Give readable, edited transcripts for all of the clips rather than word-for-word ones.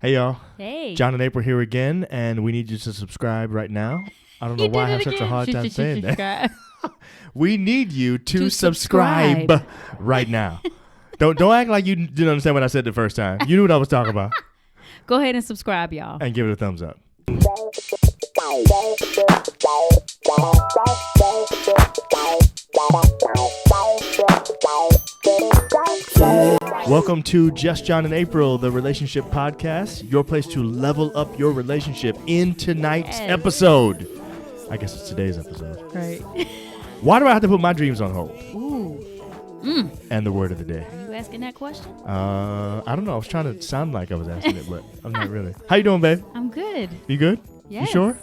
Hey, y'all. Hey. John and April here again, and we need you to subscribe right now. I don't know why I have such a hard time saying that. We need you to subscribe right now. Don't act like you didn't understand what I said the first time. You knew what I was talking about. Go ahead and subscribe, y'all. And give it a thumbs up. Welcome to Just John and April, the relationship podcast, your place to level up your relationship in tonight's episode. I guess it's today's episode. Right. Why do I have to put my dreams on hold? Ooh. And the word of the day. Are you asking that question? I don't know. I was trying to sound like I was asking it, but I'm not really. How you doing, babe? I'm good. You good? Yes. You sure?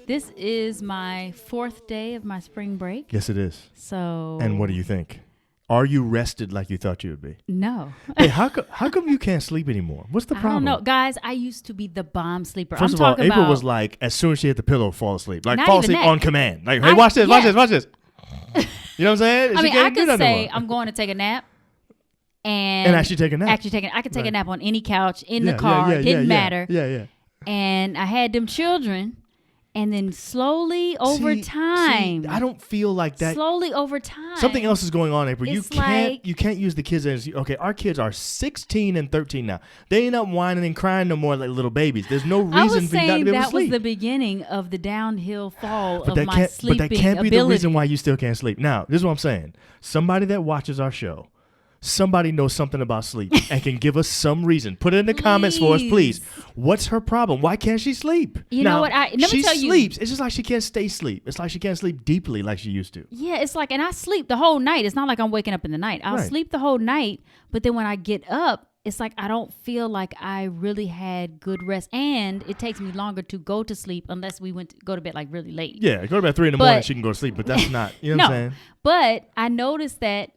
This is my 4th day of my spring break. Yes, it is. So. And what do you think? Are you rested like you thought you would be? No. Hey, how come you can't sleep anymore? What's the problem? I don't know. Guys, I used to be the bomb sleeper. First of all, April was like, as soon as she hit the pillow, fall asleep. Like, fall asleep on command. Like, hey, watch this. You know what I'm saying? I mean, I could say I'm going to take a nap. And actually take a nap. I could take a nap on any couch, in the car. It didn't matter. Yeah. And I had them children. And then slowly over time. I don't feel like that. Slowly over time. Something else is going on, April. You can't use the kids as, okay, our kids are 16 and 13 now. They ain't up whining and crying no more like little babies. There's no reason for you not to be able to sleep. That was the beginning of the downhill fall of my sleeping But that can't be the ability. reason why you still can't sleep. Now, this is what I'm saying. Somebody that watches our show, somebody knows something about sleep and can give us some reason. Put it in the comments for us, please. What's her problem? Why can't she sleep? You know what? Let me tell you. She sleeps. It's just like she can't stay asleep. It's like she can't sleep deeply like she used to. Yeah, it's like, and I sleep the whole night. It's not like I'm waking up in the night. I'll sleep the whole night, but then when I get up, it's like I don't feel like I really had good rest, and it takes me longer to go to sleep unless we go to bed like really late. Yeah, go to bed 3 in the morning, she can go to sleep, but that's not, you know what I'm saying? But I noticed that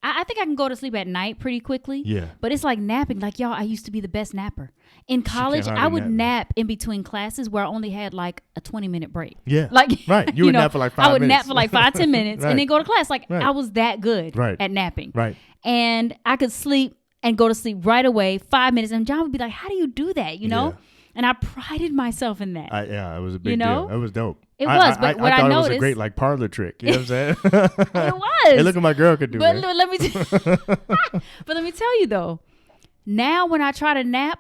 I think I can go to sleep at night pretty quickly. Yeah. But it's like napping. Like, y'all, I used to be the best napper. In college, I would nap in between classes where I only had like a 20-minute break. Yeah. Like, right. You would nap for like 5 minutes. I would nap for like 5-10 minutes and then go to class. Like, I was that good at napping. Right. And I could sleep and go to sleep right away, 5 minutes. And John would be like, how do you do that? You know? Yeah. And I prided myself in that. It was a big deal. It was dope. It was, but what I noticed, it was a great like parlor trick. You know what I'm saying? It was. Hey, look what my girl could do. But let me tell you though, now when I try to nap,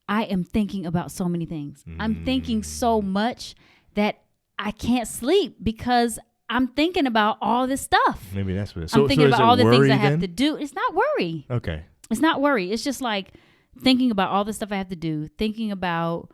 I am thinking about so many things. I'm thinking so much that I can't sleep because I'm thinking about all this stuff. Maybe that's what it is. I'm thinking about all the things I have to do. It's not worry. Okay. It's not worry. It's just like thinking about all the stuff I have to do, thinking about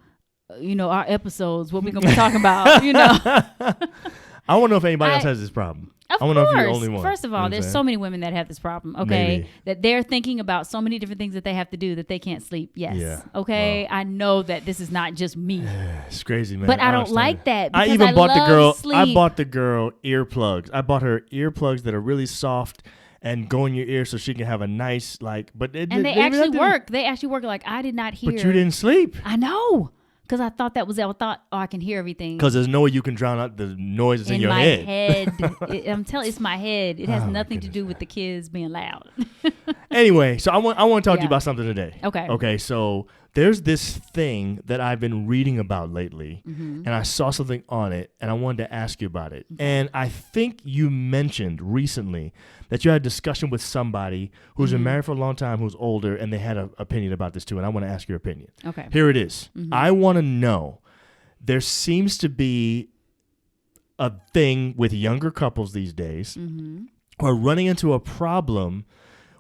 our episodes, what we're going to be talking about, I want to know if anybody else has this problem. Of I want to know if you're the only one. First of all, there's so many women that have this problem, okay? Maybe. That they're thinking about so many different things that they have to do that they can't sleep. Yes. Yeah. Okay? Wow. I know that this is not just me. It's crazy, man. But I don't like that because I even bought the girl sleep. I bought the girl earplugs. I bought her earplugs that are really soft and go in your ear so she can have a nice they actually work. They actually work. Like, I did not hear. But you didn't sleep. I know. Because I thought I can hear everything. Because there's no way you can drown out the noises in your head. I'm telling you, it's my head. It has nothing to do with the kids being loud. Anyway, so I want to talk to you about something today. Okay. Okay, so there's this thing that I've been reading about lately, and I saw something on it, and I wanted to ask you about it. And I think you mentioned recently that you had a discussion with somebody who's been married for a long time, who's older, and they had an opinion about this too, and I want to ask your opinion. Okay. Here it is. I want to know, there seems to be a thing with younger couples these days who are running into a problem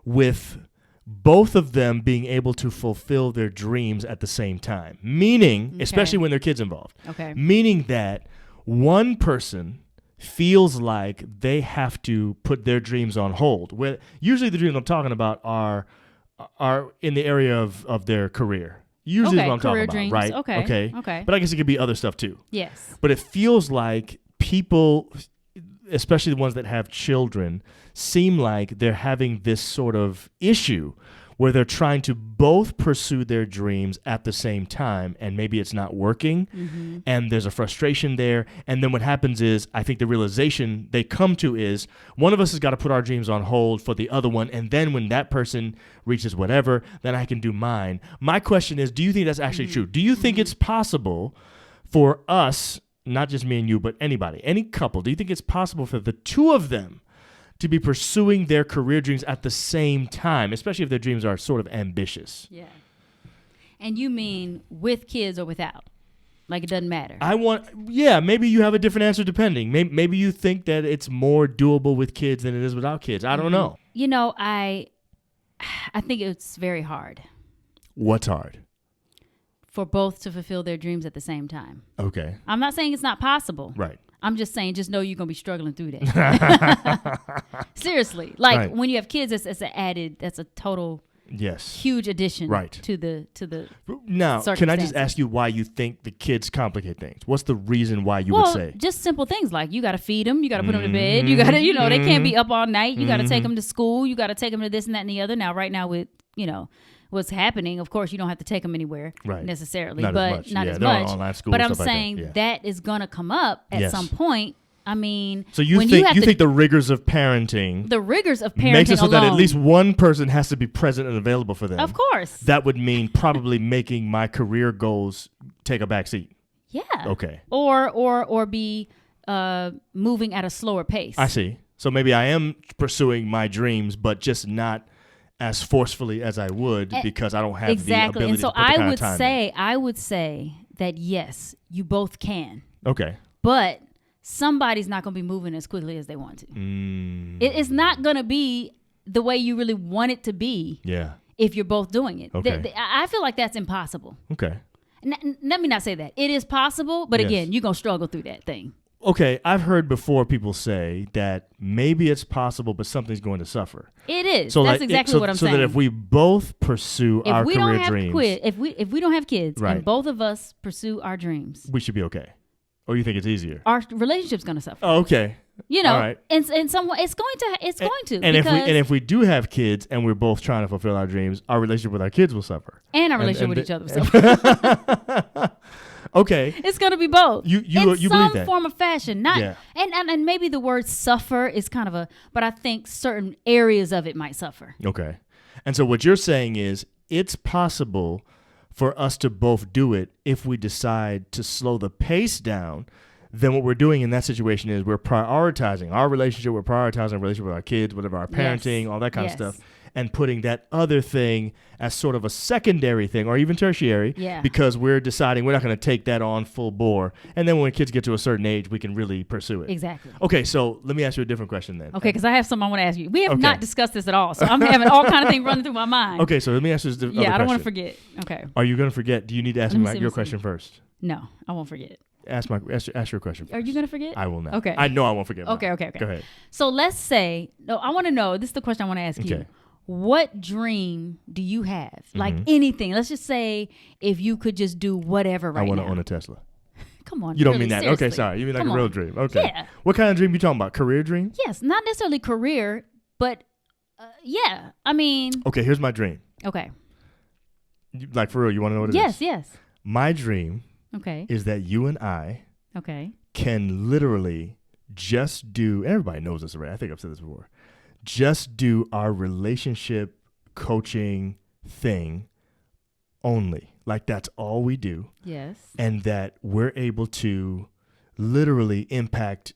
with both of them being able to fulfill their dreams at the same time. Meaning, especially when there are kids involved. Okay. Meaning that one person feels like they have to put their dreams on hold. Where usually the dreams I'm talking about are in the area of their career. Usually what I'm talking about, dreams. Right? Okay. But I guess it could be other stuff too. Yes. But it feels like people, especially the ones that have children, seem like they're having this sort of issue where they're trying to both pursue their dreams at the same time, and maybe it's not working, and there's a frustration there. And then what happens is, I think the realization they come to is, one of us has got to put our dreams on hold for the other one, and then when that person reaches whatever, then I can do mine. My question is, do you think that's actually true? Do you think it's possible for us, not just me and you, but anybody, any couple, do you think it's possible for the two of them to be pursuing their career dreams at the same time, especially if their dreams are sort of ambitious? Yeah. And you mean with kids or without? Like it doesn't matter. Maybe you have a different answer depending. Maybe you think that it's more doable with kids than it is without kids. I don't know. You know, I think it's very hard. What's hard? For both to fulfill their dreams at the same time. Okay. I'm not saying it's not possible. Right. I'm just saying, just know you're going to be struggling through that. Seriously. Like when you have kids, that's a total huge addition to the Now, can I just ask you why you think the kids complicate things? What's the reason why you would say? Just simple things like you got to feed them, you got to put them to bed, you got to, they can't be up all night, you got to take them to school, you got to take them to this and that and the other. Now, right now with, what's happening, of course, you don't have to take them anywhere necessarily, not as much. Online school, but I'm saying that is going to come up at some point. I mean, so you think the rigors of parenting makes it so that at least one person has to be present and available for them. Of course, that would mean probably making my career goals take a back seat. Yeah. Okay. Or be moving at a slower pace. I see. So maybe I am pursuing my dreams, but just not as forcefully as I would because I don't have the ability and so to put the kind of time in. I would say that yes, you both can. Okay. But somebody's not going to be moving as quickly as they want to. It's not going to be the way you really want it to be. Yeah. If you're both doing it. Okay. I feel like that's impossible. Okay. Let me not say that. It is possible, but again, you're going to struggle through that thing. Okay, I've heard before people say that maybe it's possible, but something's going to suffer. It is. So that's exactly what I'm saying. So that if we both pursue our career dreams, if we don't have kids, and both of us pursue our dreams, we should be okay. Or you think it's easier? Our relationship's going to suffer. Oh, okay. All right. And some it's going to. And if we do have kids and we're both trying to fulfill our dreams, our relationship with our kids will suffer. And our relationship with each other will suffer. Okay. It's going to be both. You believe that? Some form of fashion. And maybe the word suffer is kind of but I think certain areas of it might suffer. Okay. And so what you're saying is it's possible for us to both do it if we decide to slow the pace down. Then what we're doing in that situation is we're prioritizing our relationship, we're prioritizing our relationship with our kids, whatever, our parenting, all that kind of stuff, and putting that other thing as sort of a secondary thing or even tertiary because we're deciding we're not going to take that on full bore. And then when kids get to a certain age, we can really pursue it. Exactly. Okay, so let me ask you a different question then. Okay, because I have something I want to ask you. We have not discussed this at all, so I'm having all kind of things running through my mind. Okay, so let me ask you this other question. I don't want to forget. Okay. Are you going to forget? Do you need to ask me your question first? No, I won't forget. Ask your question first. Are you going to forget? I will not. Okay. I know I won't forget. Okay. Go ahead. So let's say, I want to know, this is the question I want to ask you. What dream do you have? Like anything. Let's just say if you could just do whatever right now. I want to own a Tesla. Come on. You don't mean that. Seriously. Okay, sorry. You mean like a real dream. Okay. Yeah. What kind of dream you talking about? Career dream? Yes. Not necessarily career, but yeah. I mean. Okay, here's my dream. Okay. Like for real, you want to know what it is? Yes. My dream is that you and I can literally just do, everybody knows this already. I think I've said this before. Just do our relationship coaching thing only. Like that's all we do. Yes. And that we're able to literally impact,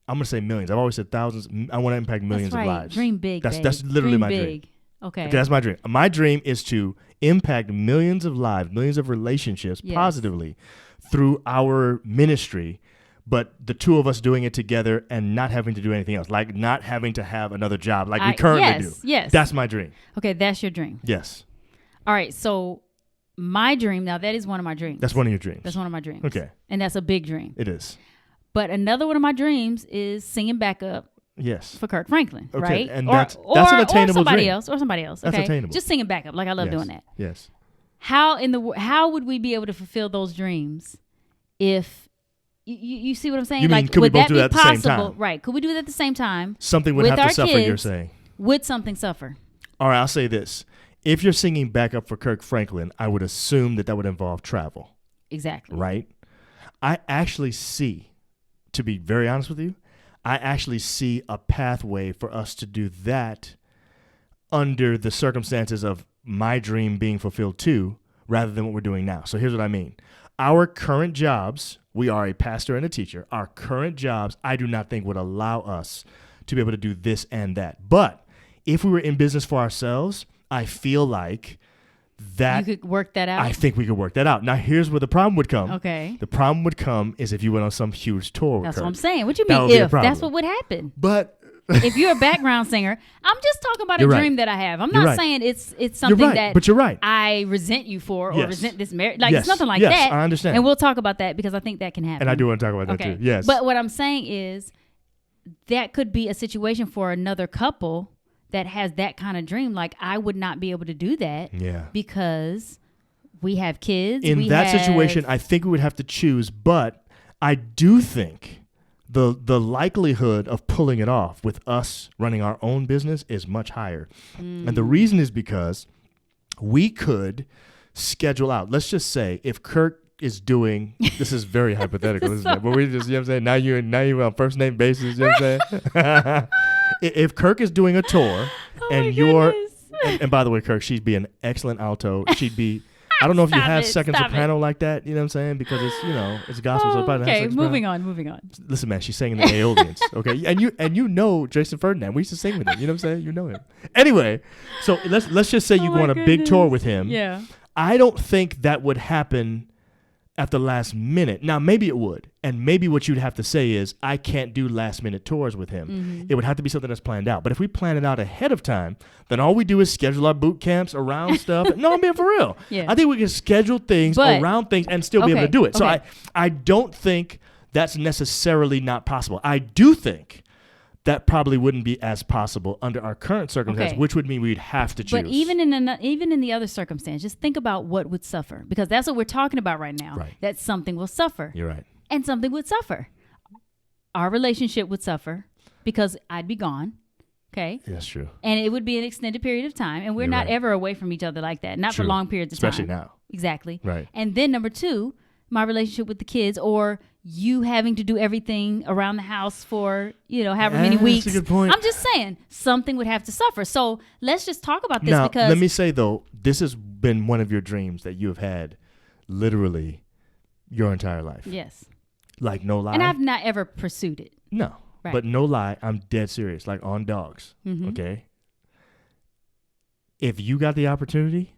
I'm going to say millions. I've always said thousands. I want to impact millions of lives. Dream big. That's literally my dream. Okay. That's my dream. My dream is to impact millions of lives, millions of relationships positively through our ministry, but the two of us doing it together and not having to do anything else, like not having to have another job like we currently do. Yes. That's my dream. Okay, that's your dream. Yes. All right, so my dream, now that is one of my dreams. That's one of your dreams. That's one of my dreams. Okay. And that's a big dream. It is. But another one of my dreams is singing backup. Yes. For Kirk Franklin, right? And that's an attainable dream. Or somebody else. That's attainable. Just singing backup. Like I love doing that. Yes. How would we be able to fulfill those dreams if you see what I'm saying? You mean, like, could we would both that do be that at the same possible? time? Right. Could we do it at the same time? Something would have to suffer, you're saying. Would something suffer? All right, I'll say this. If you're singing backup for Kirk Franklin, I would assume that would involve travel. Exactly. Right? I actually see, to be very honest with you, I actually see a pathway for us to do that under the circumstances of my dream being fulfilled too, rather than what we're doing now. So here's what I mean. Our current jobs, we are a pastor and a teacher. Our current jobs, I do not think would allow us to be able to do this and that. But if we were in business for ourselves, I feel like that you could work that out. I think we could work that out. Now, here's where the problem would come. Okay. The problem would come is if you went on some huge tour with That's Kirk. what I'm saying. What you That mean would be a if? problem. That's what would happen. But if you're a background singer, I'm just talking about a You're right. dream that I have. I'm You're not right. saying it's you're something right, that but you're right. I resent you for or Yes. resent this marriage. Like Yes. it's nothing like Yes, that. I understand. And we'll talk about that because I think that can happen. And I do want to talk about that Okay. too. Yes. But what I'm saying is that could be a situation for another couple that has that kind of dream. Like I would not be able to do that yeah. because we have kids. In that situation, I think we would have to choose, but I do think the likelihood of pulling it off with us running our own business is much higher. And the reason is because we could schedule out. Let's just say if Kirk is doing, this is very hypothetical, isn't it? But we just, you know what I'm saying? Now you're on first name basis, you know what I'm saying? If Kirk is doing a tour and you're, and by the way, Kirk, she'd be an excellent alto. She'd be, I don't know if you have second soprano like that, you know what I'm saying? Because it's, it's gospel. So probably okay, have moving on. Listen, man, she's singing the Aeolians, okay? And you know Jason Ferdinand. We used to sing with him, you know what I'm saying? You know him. Anyway, so let's just say you go on a big tour with him. Yeah. I don't think that would happen at the last minute. Now, maybe it would. And maybe what you'd have to say is, I can't do last minute tours with him. Mm-hmm. It would have to be something that's planned out. But if we plan it out ahead of time, then all we do is schedule our boot camps around stuff. No, I'm being for real. Yeah. I think we can schedule things around things and still be able to do it. So I don't think that's necessarily not possible. I do think that probably wouldn't be as possible under our current circumstances, which would mean we'd have to choose. But even in the other circumstance, just think about what would suffer, because that's what we're talking about right now. Right. That something will suffer. You're right. And something would suffer. Our relationship would suffer because I'd be gone. Okay. That's true. And it would be an extended period of time, and we're not ever away from each other like that. Not True. for long periods of time. Especially now. Exactly. Right. And then number two, my relationship with the kids, or you having to do everything around the house for, however many weeks. That's a good point. I'm just saying something would have to suffer. So let's just talk about this Now, because let me say though, this has been one of your dreams that you have had literally your entire life. yes. Like no lie. And I've not ever pursued it. No. Right. But no lie, I'm dead serious. Like on dogs. Mhm. Okay. If you got the opportunity,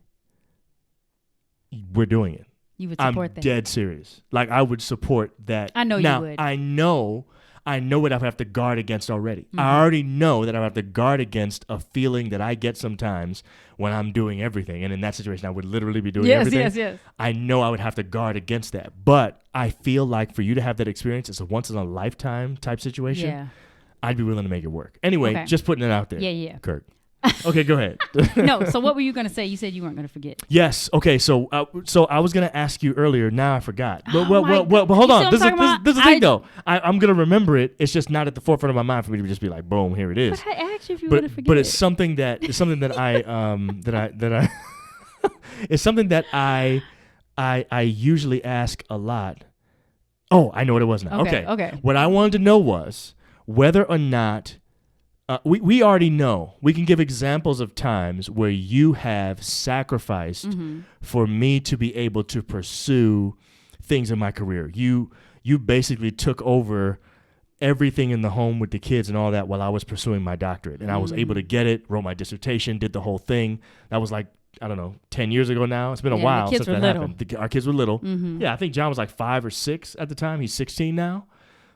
we're doing it. You would support I'm that. dead serious. Like I would support that. I know now, you would. I know what I would have to guard against already. Mm-hmm. I already know that I would have to guard against a feeling that I get sometimes when I'm doing everything. And in that situation, I would literally be doing everything. Yes. I know I would have to guard against that. But I feel like for you to have that experience, it's a once in a lifetime type situation. Yeah. I'd be willing to make it work. Anyway, Okay. just putting it out there. Yeah. Kirk. Okay, go ahead. No. So what were you going to say? You said you weren't going to forget. Yes. Okay. So I was gonna ask you earlier. Now I forgot. But Oh my well, hold You on. see what This I'm is talking the about? thing though. I'm gonna remember it. It's just not at the forefront of my mind for me to just be like, boom, here it is. But I asked you if you were going to forget. But it's something that I it's something that I usually ask a lot. Oh, I know what it was now. Okay. What I wanted to know was whether or not. We already know. We can give examples of times where you have sacrificed for me to be able to pursue things in my career. You basically took over everything in the home with the kids and all that while I was pursuing my doctorate. And I was able to get it, wrote my dissertation, did the whole thing. That was like, I don't know, 10 years ago now. It's been a while since that happened. Our kids were little. Mm-hmm. Yeah, I think John was like 5 or 6 at the time. He's 16 now.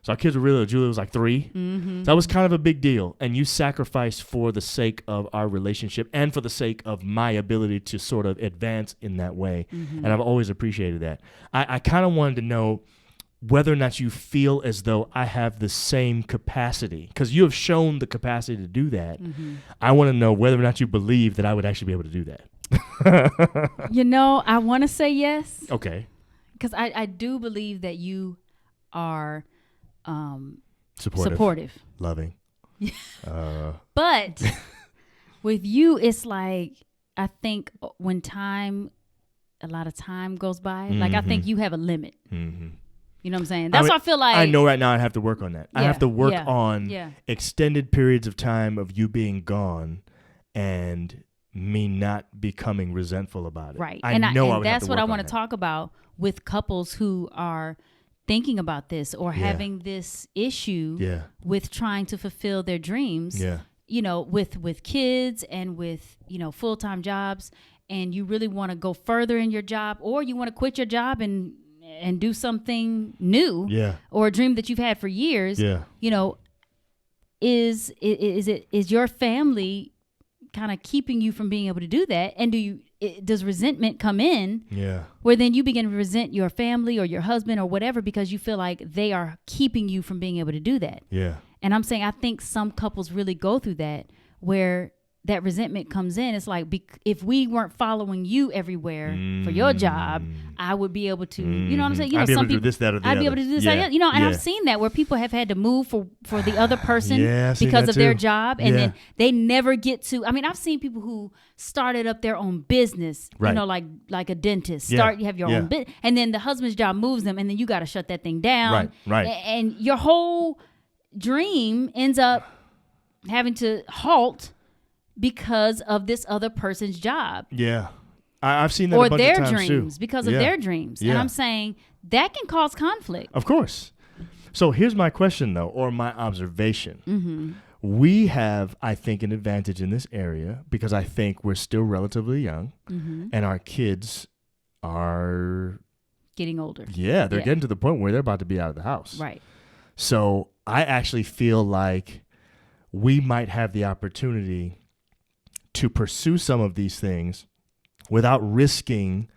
So our kids were really, Julia was like 3. Mm-hmm. So that was kind of a big deal. And you sacrificed for the sake of our relationship and for the sake of my ability to sort of advance in that way. Mm-hmm. And I've always appreciated that. I kind of wanted to know whether or not you feel as though I have the same capacity, because you have shown the capacity to do that. Mm-hmm. I want to know whether or not you believe that I would actually be able to do that. I want to say yes. Okay. Because I do believe that you are Supportive. supportive. Loving. But With you, it's like, I think when a lot of time goes by, like I think you have a limit. Mm-hmm. You know what I'm saying? That's why I feel like. I know right now I have to work on that. I have to work yeah, on yeah. extended periods of time of you being gone and me not becoming resentful about it. Right. I and that's what I want to talk about with couples who are thinking about this or having this issue with trying to fulfill their dreams. Yeah. You know, with kids and with, you know, full-time jobs, and you really want to go further in your job, or you want to quit your job and do something new, or a dream that you've had for years. You know, is your family kind of keeping you from being able to do that? And does resentment come in? Where then you begin to resent your family or your husband or whatever because you feel like they are keeping you from being able to do that. And I'm saying I think some couples really go through that, where that resentment comes in. It's like, if we weren't following you everywhere for your job, I would be able to, you know what I'm saying? You know, I'd be some able to people, do this, that, or the I'd other. be able to do this, that, you know, and I've seen that where people have had to move for the other person because of their job, and then they never get to. I mean, I've seen people who started up their own business, you know, like a dentist. You have your own business, and then the husband's job moves them, and then you got to shut that thing down. And your whole dream ends up having to halt because of this other person's job. I've seen that or a bunch their of times dreams too. Because of their dreams. And I'm saying that can cause conflict. Of course. So here's my question though, or my observation. We have, I think, an advantage in this area because I think we're still relatively young, and our kids are getting older. They're getting to the point where they're about to be out of the house. Right. So I actually feel like we might have the opportunity to pursue some of these things without risking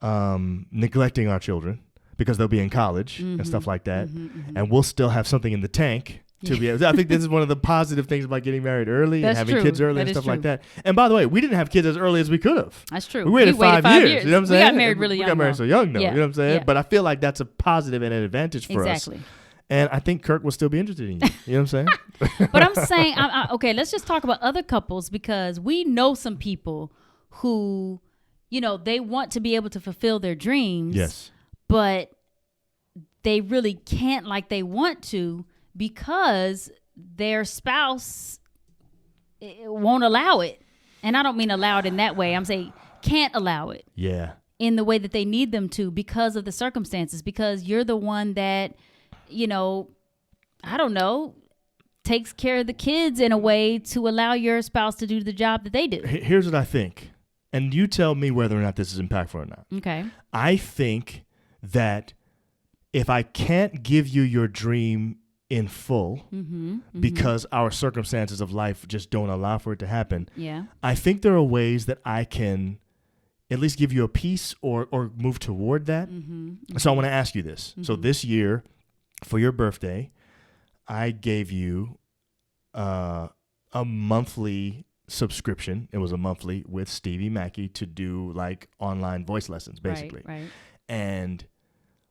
neglecting our children, because they'll be in college and stuff like that. And we'll still have something in the tank to be able. I think this is one of the positive things about getting married early and having kids early and stuff like that. And by the way, we didn't have kids as early as we could have. That's true. We waited 5 years. You know what I'm saying? We got married really young. We got married so young though. Yeah. You know what I'm saying? Yeah. But I feel like that's a positive and an advantage for us. Exactly. And I think Kirk will still be interested in you. You know what I'm saying? But I'm saying, okay, let's just talk about other couples, because we know some people who, you know, they want to be able to fulfill their dreams. Yes. But they really can't like they want to because their spouse won't allow it. And I don't mean allow it in that way. I'm saying can't allow it. Yeah. In the way that they need them to because of the circumstances, because you're the one that, you know, I don't know, takes care of the kids in a way to allow your spouse to do the job that they do. Here's what I think. And you tell me whether or not this is impactful or not. Okay. I think that if I can't give you your dream in full because our circumstances of life just don't allow for it to happen, I think there are ways that I can at least give you a piece or move toward that. So I want to ask you this. So this year, for your birthday, I gave you a monthly subscription. It was a monthly with Stevie Mackey to do like online voice lessons, basically. Right. And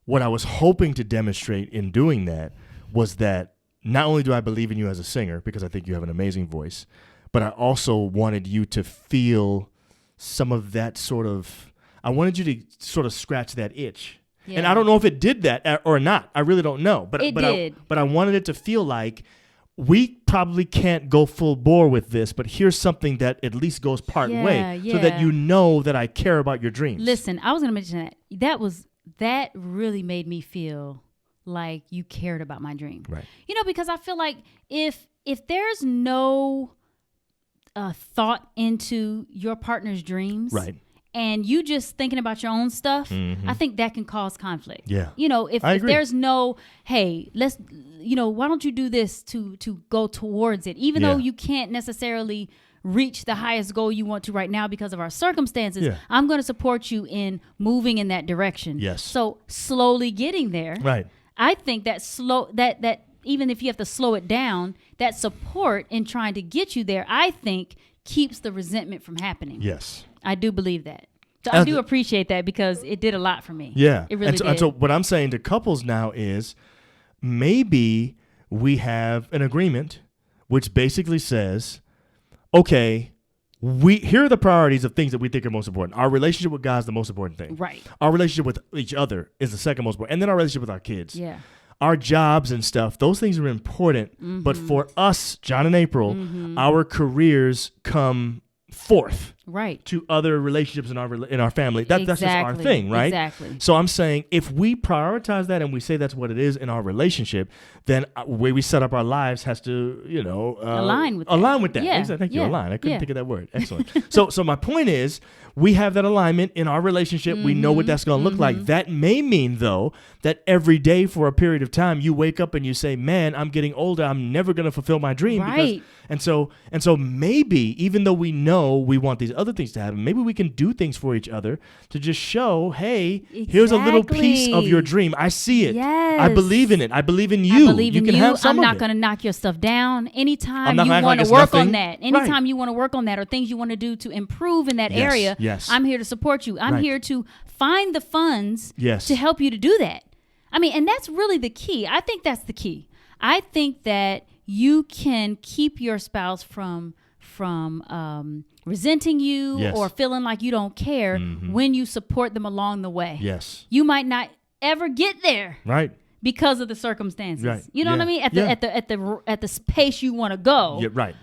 what I was hoping to demonstrate in doing that was that not only do I believe in you as a singer, because I think you have an amazing voice, but I also wanted you to feel some of that sort of, I wanted you to sort of scratch that itch. And I don't know if it did that or not. I really don't know. But it did. But I wanted it to feel like we probably can't go full bore with this, but here's something that at least goes part way so that you know that I care about your dreams. Listen, I was going to mention that really made me feel like you cared about my dream. Right. You know, because I feel like if there's no thought into your partner's dreams, right, and you just thinking about your own stuff, I think that can cause conflict. Yeah. You know, if there's no, hey, let's, you know, why don't you do this to go towards it? Even though you can't necessarily reach the highest goal you want to right now because of our circumstances, I'm going to support you in moving in that direction. Yes. So slowly getting there. Right. I think that that even if you have to slow it down, that support in trying to get you there, I think keeps the resentment from happening. Yes. I do believe that. So I do appreciate that because it did a lot for me. Yeah. It really did. And so what I'm saying to couples now is maybe we have an agreement which basically says okay, here are the priorities of things that we think are most important. Our relationship with God is the most important thing. Right. Our relationship with each other is the second most important. And then our relationship with our kids. Yeah. Our jobs and stuff, those things are important. Mm-hmm. But for us, John and April, our careers come fourth. Right. To other relationships in our family. That's just our thing, right? Exactly. So I'm saying if we prioritize that and we say that's what it is in our relationship, then the way we set up our lives has to, align with that. Align with that. Yeah. Exactly. Thank you. Align. I couldn't think of that word. Excellent. So my point is, we have that alignment in our relationship. We know what that's going to look like. That may mean, though, that every day for a period of time, you wake up and you say, man, I'm getting older. I'm never going to fulfill my dream. Right. And so maybe, even though we know we want these other things to happen, maybe we can do things for each other to just show, hey, here's a little piece of your dream. I see it. Yes. I believe in it. I believe in you. I believe in can you. have some I'm of not it. going to knock your stuff down. Anytime you want want to to work nothing. on that, anytime you want to work on that or things you want to do to improve in that area, I'm here to support you. I'm here to find the funds to help you to do that. I mean, and that's really the key. I think that's the key. I think that you can keep your spouse from resenting you or feeling like you don't care when you support them along the way. Yes. You might not ever get there. Right. Because of the circumstances. Right. You know what I mean? At the pace you want to go. Yeah, right.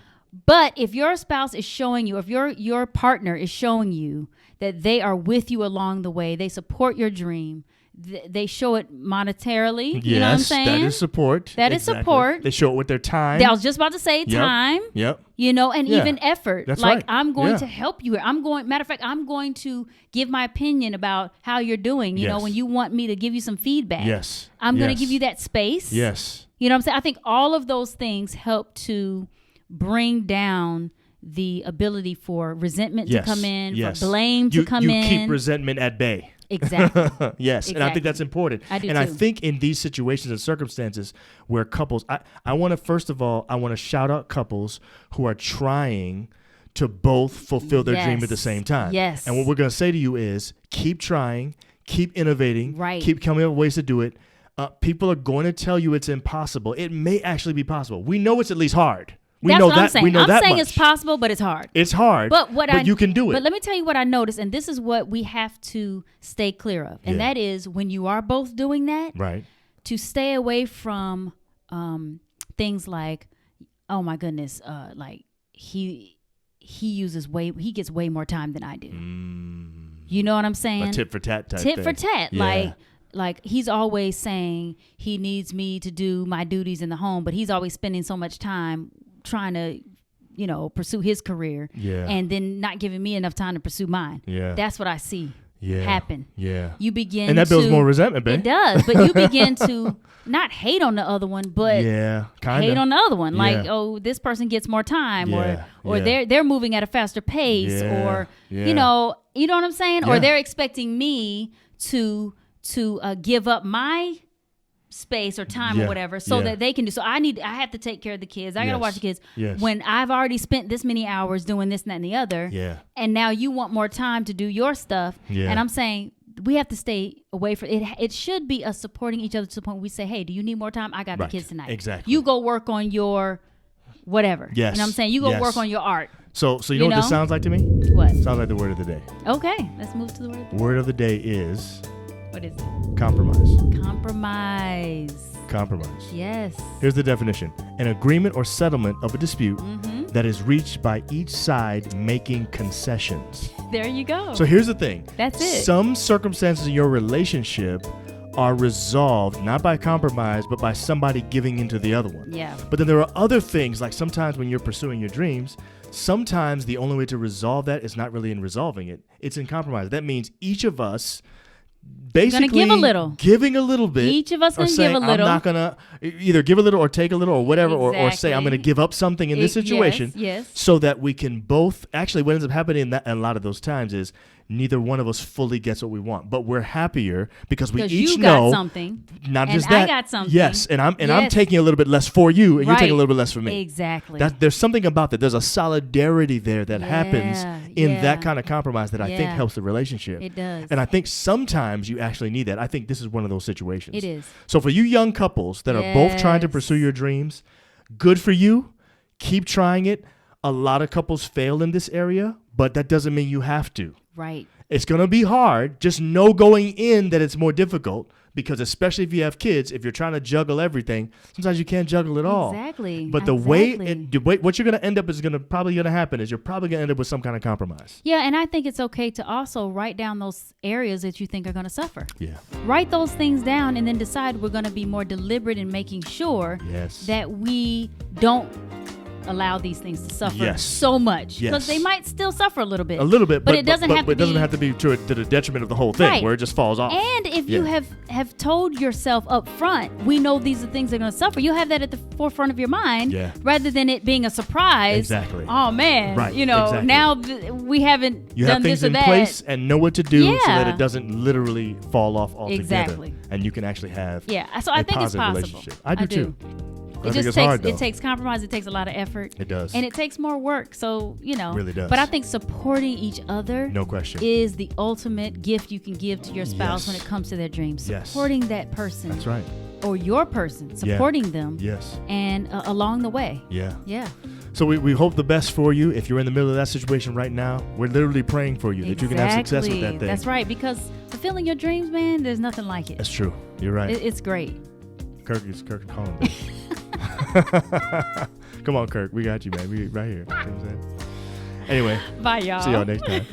But if your spouse is showing you, if your partner is showing you that they are with you along the way, they support your dream, they show it monetarily. Yes, you know what I'm saying? That is support. That is support. They show it with their time. I was just about to say time. Yep. And even effort. That's like, right. I'm going to help you. Matter of fact, I'm going to give my opinion about how you're doing. You know, when you want me to give you some feedback. Yes. I'm going to give you that space. Yes. You know what I'm saying? I think all of those things help to bring down the ability for resentment to come in, for blame to come in. You keep resentment at bay. Exactly. Yes. Exactly. And I think that's important. I do and too. I think in these situations and circumstances where couples, I want to, first of all, I want to shout out couples who are trying to both fulfill their dream at the same time. Yes. And what we're going to say to you is keep trying, keep innovating, keep coming up with ways to do it. People are going to tell you it's impossible. It may actually be possible. We know it's at least hard. That's what I'm saying. We know I'm that saying much. it's possible, but it's hard. It's hard, but you can do it. But let me tell you what I noticed, and this is what we have to stay clear of, and that is when you are both doing that, right? To stay away from things like, oh my goodness, like he gets way more time than I do. You know what I'm saying? A tit for tat type Tit thing. for tat, Yeah. Like he's always saying he needs me to do my duties in the home, but he's always spending so much time trying to, pursue his career and then not giving me enough time to pursue mine. Yeah. That's what I see happen. Yeah. You begin and that builds more resentment, babe. It does, but you begin to not hate on the other one, but hate on the other one. Like, oh, this person gets more time or they're moving at a faster pace or, you know what I'm saying? Or they're expecting me to give up my space or time or whatever so that they can do. So I have to take care of the kids. I got to watch the kids when I've already spent this many hours doing this and that and the other. Yeah. And now you want more time to do your stuff. Yeah. And I'm saying we have to stay away from it. It should be us supporting each other to the point where we say, hey, do you need more time? I got the kids tonight. Exactly. You go work on your whatever. Yes. You know what I'm saying? You go work on your art. So you know what this sounds like to me? What? Sounds like the word of the day. Okay. Let's move to the word of the day. Word of the day is... What is it? Compromise. Compromise. Yes. Here's the definition. An agreement or settlement of a dispute that is reached by each side making concessions. There you go. So here's the thing. That's it. Some circumstances in your relationship are resolved not by compromise, but by somebody giving into the other one. Yeah. But then there are other things, like sometimes when you're pursuing your dreams, sometimes the only way to resolve that is not really in resolving it. It's in compromise. That means each of us basically give a little. giving a little bit. Each of us going to give a little. I'm not going to either give a little or take a little or whatever, or say I'm going to give up something in this situation so that we can both, actually what ends up happening in a lot of those times is neither one of us fully gets what we want, but we're happier because we each you know got something, not just and that. I got something. Yes, and I'm taking a little bit less for you, and you're taking a little bit less for me. Exactly. There's something about that. There's a solidarity there that happens in that kind of compromise that I think helps the relationship. It does. And I think sometimes you actually need that. I think this is one of those situations. It is. So for you young couples that are both trying to pursue your dreams, good for you. Keep trying it. a lot of couples fail in this area, but that doesn't mean you have to. Right. It's going to be hard. Just know going in that it's more difficult, because especially if you have kids, if you're trying to juggle everything, sometimes you can't juggle it all. Exactly. But what you're going to end up is probably going to happen is you're probably going to end up with some kind of compromise. Yeah, and I think it's okay to also write down those areas that you think are going to suffer. Yeah. Write those things down and then decide we're going to be more deliberate in making sure Yes. that we don't allow these things to suffer so much, because they might still suffer a little bit, but it doesn't have to be to the detriment of the whole thing, where it just falls off. And if you have told yourself up front, we know these are things that are going to suffer, you have that at the forefront of your mind, rather than it being a surprise. Exactly. Oh man, now we haven't you done have things this or in that. place and know what to do so that it doesn't literally fall off altogether. Exactly. And you can actually have so I think it's possible. I do too. It just takes compromise. It takes a lot of effort. It does. And it takes more work. So, really does. But I think supporting each other, no question, is the ultimate gift you can give to your spouse when it comes to their dreams. Supporting that person. That's right. Or your person, supporting them. Yes. And along the way. Yeah. Yeah. So we hope the best for you. If you're in the middle of that situation right now, we're literally praying for you that you can have success with that thing. That's right. Because fulfilling your dreams, man, there's nothing like it. That's true. You're right. It's great. Kirk calling me. Come on, Kirk. We got you, man. We right here. You know what I'm saying? Anyway. Bye, y'all. See y'all next time.